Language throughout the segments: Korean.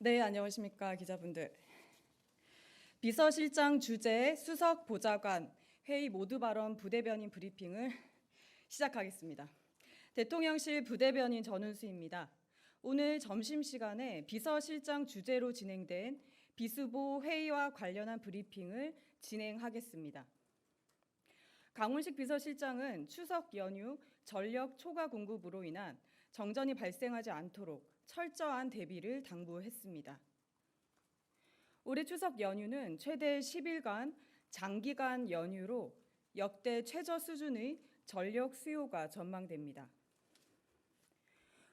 네, 안녕하십니까 기자분들. 비서실장 주재 수석 보좌관 회의 모두 발언 부대변인 브리핑을 시작하겠습니다. 대통령실 부대변인 전운수입니다. 오늘 점심시간에 비서실장 주재로 진행된 비수보 회의와 관련한 브리핑을 진행하겠습니다. 강훈식 비서실장은 추석 연휴 전력 초과 공급으로 인한 정전이 발생하지 않도록 철저한 대비를 당부했습니다. 올해 추석 연휴는 최대 10일간 장기간 연휴로 역대 최저 수준의 전력 수요가 전망됩니다.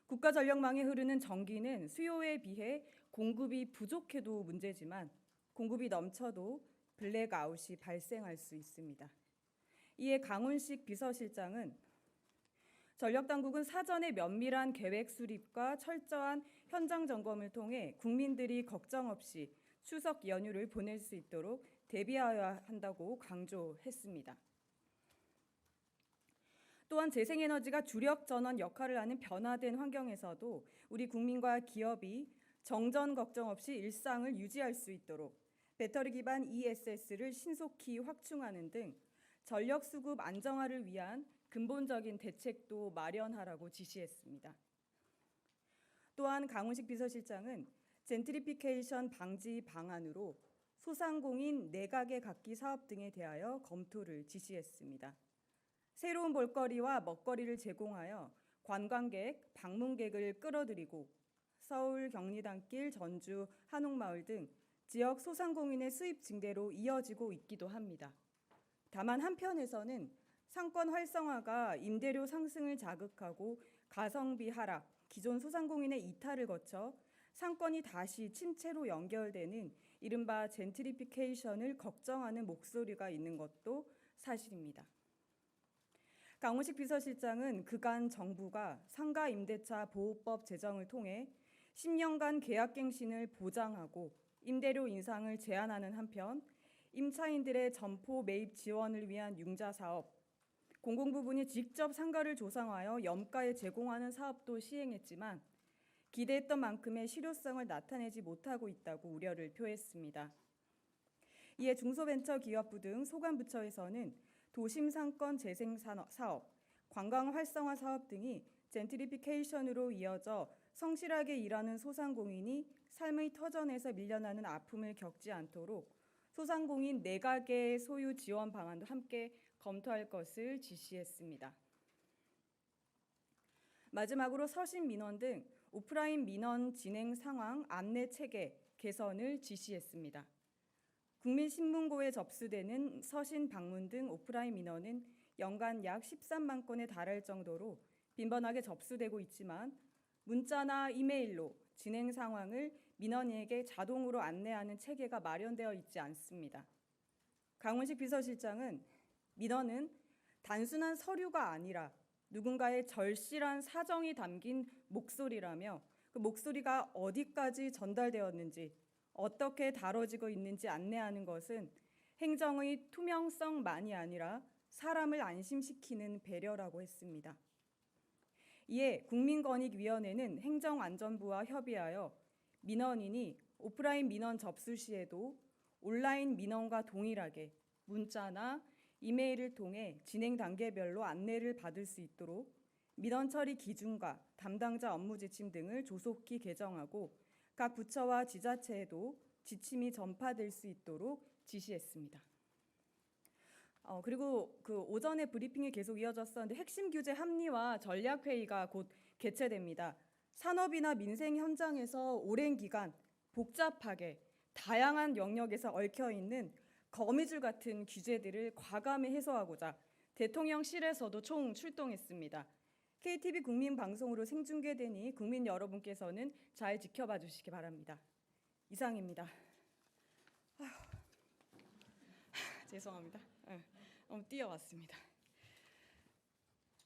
국가전력망에 흐르는 전기는 수요에 비해 공급이 부족해도 문제지만 공급이 넘쳐도 블랙아웃이 발생할 수 있습니다. 이에 강훈식 비서실장은 전력당국은 사전에 면밀한 계획 수립과 철저한 현장 점검을 통해 국민들이 걱정 없이 추석 연휴를 보낼 수 있도록 대비해야 한다고 강조했습니다. 또한 재생에너지가 주력 전원 역할을 하는 변화된 환경에서도 우리 국민과 기업이 정전 걱정 없이 일상을 유지할 수 있도록 배터리 기반 ESS를 신속히 확충하는 등 전력 수급 안정화를 위한 근본적인 대책도 마련하라고 지시했습니다. 또한 강훈식 비서실장은 젠트리피케이션 방지 방안으로 소상공인 내각의 각기 사업 등에 대하여 검토를 지시했습니다. 새로운 볼거리와 먹거리를 제공하여 관광객, 방문객을 끌어들이고 서울 경리단길, 전주, 한옥마을 등 지역 소상공인의 수입 증대로 이어지고 있기도 합니다. 다만 한편에서는 상권 활성화가 임대료 상승을 자극하고 가성비 하락, 기존 소상공인의 이탈을 거쳐 상권이 다시 침체로 연결되는 이른바 젠트리피케이션을 걱정하는 목소리가 있는 것도 사실입니다. 강훈식 비서실장은 그간 정부가 상가 임대차 보호법 제정을 통해 10년간 계약갱신을 보장하고 임대료 인상을 제한하는 한편 임차인들의 점포 매입 지원을 위한 융자 사업, 공공부문이 직접 상가를 조성하여 염가에 제공하는 사업도 시행했지만 기대했던 만큼의 실효성을 나타내지 못하고 있다고 우려를 표했습니다. 이에 중소벤처기업부 등 소관부처에서는 도심상권 재생사업, 관광 활성화 사업 등이 젠트리피케이션으로 이어져 성실하게 일하는 소상공인이 삶의 터전에서 밀려나는 아픔을 겪지 않도록 소상공인 내각의 소유 지원 방안도 함께 검토할 것을 지시했습니다. 마지막으로 서신 민원 등 오프라인 민원 진행 상황 안내 체계 개선을 지시했습니다. 국민신문고에 접수되는 서신 방문 등 오프라인 민원은 연간 약 13만 건에 달할 정도로 빈번하게 접수되고 있지만 문자나 이메일로 진행 상황을 민원인에게 자동으로 안내하는 체계가 마련되어 있지 않습니다. 강훈식 비서실장은 민원은 단순한 서류가 아니라 누군가의 절실한 사정이 담긴 목소리라며 그 목소리가 어디까지 전달되었는지 어떻게 다뤄지고 있는지 안내하는 것은 행정의 투명성만이 아니라 사람을 안심시키는 배려라고 했습니다. 이에 국민권익위원회는 행정안전부와 협의하여 민원인이 오프라인 민원 접수 시에도 온라인 민원과 동일하게 문자나 이메일을 통해 진행 단계별로 안내를 받을 수 있도록 민원 처리 기준과 담당자 업무 지침 등을 조속히 개정하고 각 부처와 지자체에도 지침이 전파될 수 있도록 지시했습니다. 그리고 그 오전에 브리핑이 계속 이어졌었는데 핵심 규제 합리화 전략회의가 곧 개최됩니다. 산업이나 민생 현장에서 오랜 기간 복잡하게 다양한 영역에서 얽혀있는 거미줄 같은 규제들을 과감히 해소하고자 대통령실에서도 총 출동했습니다. KTV 국민방송으로 생중계되니 국민 여러분께서는 잘 지켜봐 주시기 바랍니다. 이상입니다. 죄송합니다. 너무 뛰어왔습니다.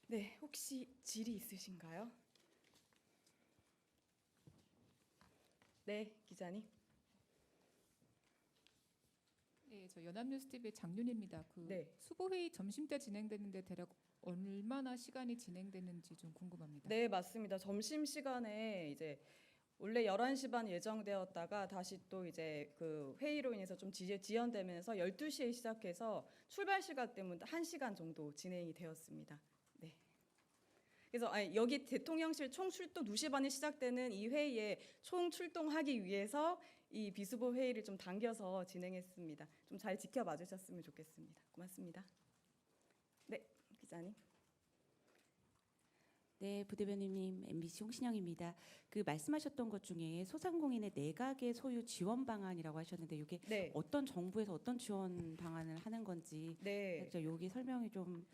네, 혹시 질의 있으신가요? 네, 기자님. 네, 저 연합뉴스TV의 장윤입니다. 네. 수보회의 점심때 진행되는데 대략 얼마나 시간이 진행되는지 좀 궁금합니다. 네, 맞습니다. 점심 시간에 이제 원래 11시 반 예정되었다가 다시 또 이제 그 회의로 인해서 좀 지연되면서 12시에 시작해서 출발 시간 때문에 1시간 정도 진행이 되었습니다. 네. 그래서 여기 대통령실 총출동 2시 반에 시작되는 이 회의에 총출동하기 위해서 이 비수보 회의를 좀 당겨서 진행했습니다. 좀 잘 지켜봐 주셨으면 좋겠습니다. 고맙습니다. 네, 기자님. 네, 부대변인님 MBC 홍신영입니다. 그 말씀하셨던 것 중에 소상공인의 내각의 소유 지원 방안이라고 하셨는데 이게 네, 어떤 정부에서 어떤 지원 방안을 하는 건지 네, 여기 설명을 좀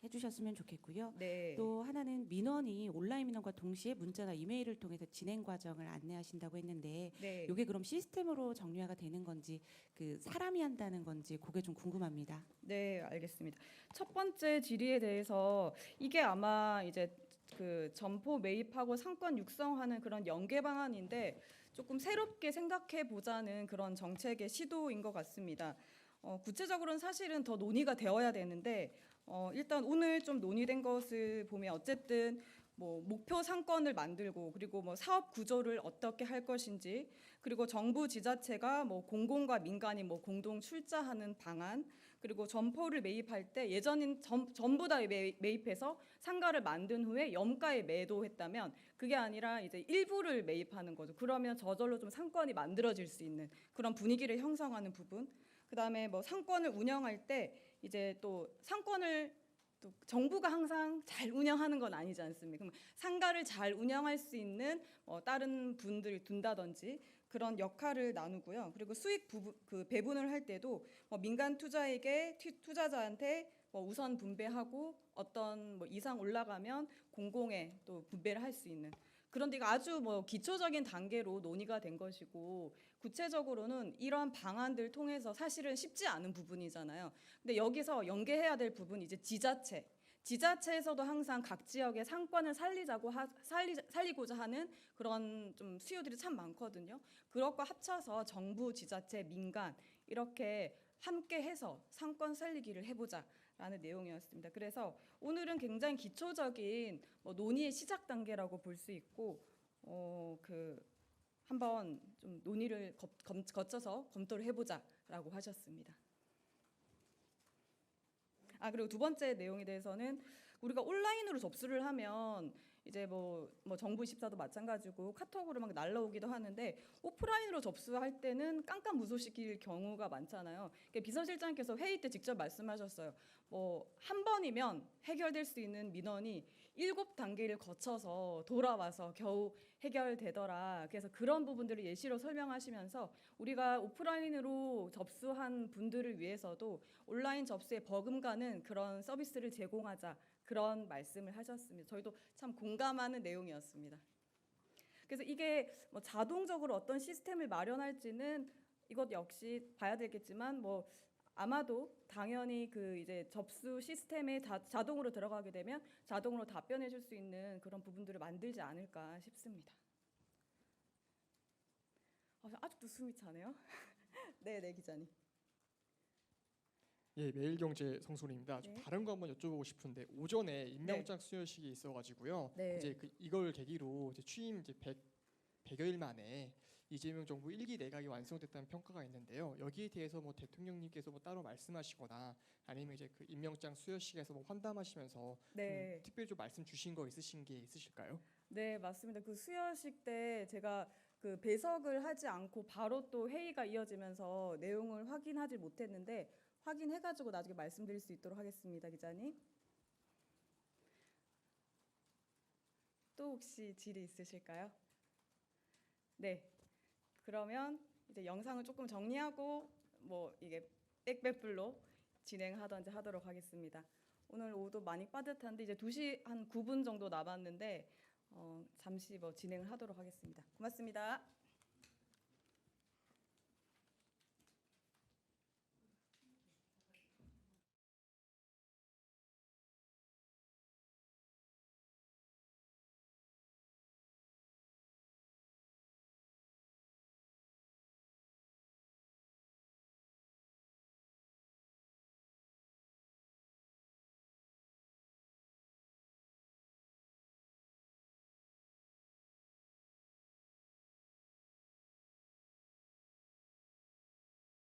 해주셨으면 좋겠고요. 네. 또 하나는 민원이 온라인 민원과 동시에 문자나 이메일을 통해서 진행 과정을 안내하신다고 했는데 네. 이게 그럼 시스템으로 정리화가 되는 건지 그 사람이 한다는 건지 그게 좀 궁금합니다. 네, 알겠습니다. 첫 번째 질의에 대해서 이게 아마 이제 그 점포 매입하고 상권 육성하는 그런 연계 방안인데 조금 새롭게 생각해 보자는 그런 정책의 시도인 것 같습니다. 구체적으로는 사실은 더 논의가 되어야 되는데 일단 오늘 좀 논의된 것을 보면 어쨌든 뭐 목표 상권을 만들고 그리고 뭐 사업 구조를 어떻게 할 것인지 그리고 정부 지자체가 뭐 공공과 민간이 뭐 공동 출자하는 방안 그리고 점포를 매입할 때 예전인 전부 다 매입해서 상가를 만든 후에 염가에 매도했다면 그게 아니라 이제 일부를 매입하는 거죠. 그러면 저절로 좀 상권이 만들어질 수 있는 그런 분위기를 형성하는 부분. 그다음에 뭐 상권을 운영할 때 이제 또 상권을 또 정부가 항상 잘 운영하는 건 아니지 않습니까? 그럼 상가를 잘 운영할 수 있는 다른 분들을 둔다든지 그런 역할을 나누고요. 그리고 수익 그 배분을 할 때도 민간 투자에게 투자자한테 우선 분배하고 어떤 이상 올라가면 공공에 또 분배를 할 수 있는 그런데 이거 아주 기초적인 단계로 논의가 된 것이고 구체적으로는 이러한 방안들 통해서 사실은 쉽지 않은 부분이잖아요. 근데 여기서 연계해야 될 부분이 이제 지자체에서도 항상 각 지역의 상권을 살리고자 하는 그런 좀 수요들이 참 많거든요. 그것과 합쳐서 정부, 지자체, 민간 이렇게 함께해서 상권 살리기를 해보자라는 내용이었습니다. 그래서 오늘은 굉장히 기초적인 논의의 시작 단계라고 볼 수 있고 한번 좀 논의를 거쳐서 검토를 해보자라고 하셨습니다. 그리고 두 번째 내용에 대해서는 우리가 온라인으로 접수를 하면 이제 정부24도 마찬가지고 카톡으로 막 날라오기도 하는데 오프라인으로 접수할 때는 깜깜무소식일 경우가 많잖아요. 그러니까 비서실장께서 회의 때 직접 말씀하셨어요. 한 번이면 해결될 수 있는 민원이 7단계를 거쳐서 돌아와서 겨우 해결되더라. 그래서 그런 부분들을 예시로 설명하시면서 우리가 오프라인으로 접수한 분들을 위해서도 온라인 접수에 버금가는 그런 서비스를 제공하자. 그런 말씀을 하셨습니다. 저희도 참 공감하는 내용이었습니다. 그래서 이게 자동적으로 어떤 시스템을 마련할지는 이것 역시 봐야 되겠지만 아마도 당연히 그 이제 접수 시스템에 자동으로 들어가게 되면 자동으로 답변해 줄 수 있는 그런 부분들을 만들지 않을까 싶습니다. 아직도 숨이 차네요. 네, 기자님. 예, 매일경제 성소리입니다. 네. 다른 거 한번 여쭤보고 싶은데 오전에 임명장 수여식이 있어가지고요. 네. 이제 이걸 계기로 이제 취임 이제 100여일 만에 이재명 정부 1기 내각이 완성됐다는 평가가 있는데요. 여기에 대해서 대통령님께서 따로 말씀하시거나 아니면 이제 그 임명장 수여식에서 환담하시면서 네. 특별히 좀 말씀 주신 거 있으신 게 있으실까요? 네, 맞습니다. 그 수여식 때 제가 그 배석을 하지 않고 바로 또 회의가 이어지면서 내용을 확인하지 못했는데 확인해가지고 나중에 말씀드릴 수 있도록 하겠습니다, 기자님. 또 혹시 질의 있으실까요? 네. 그러면 이제 영상을 조금 정리하고 이게 백백불로 진행하던지 하도록 하겠습니다. 오늘 오후도 많이 빠듯한데 이제 2시 한 9분 정도 남았는데 잠시 진행을 하도록 하겠습니다. 고맙습니다.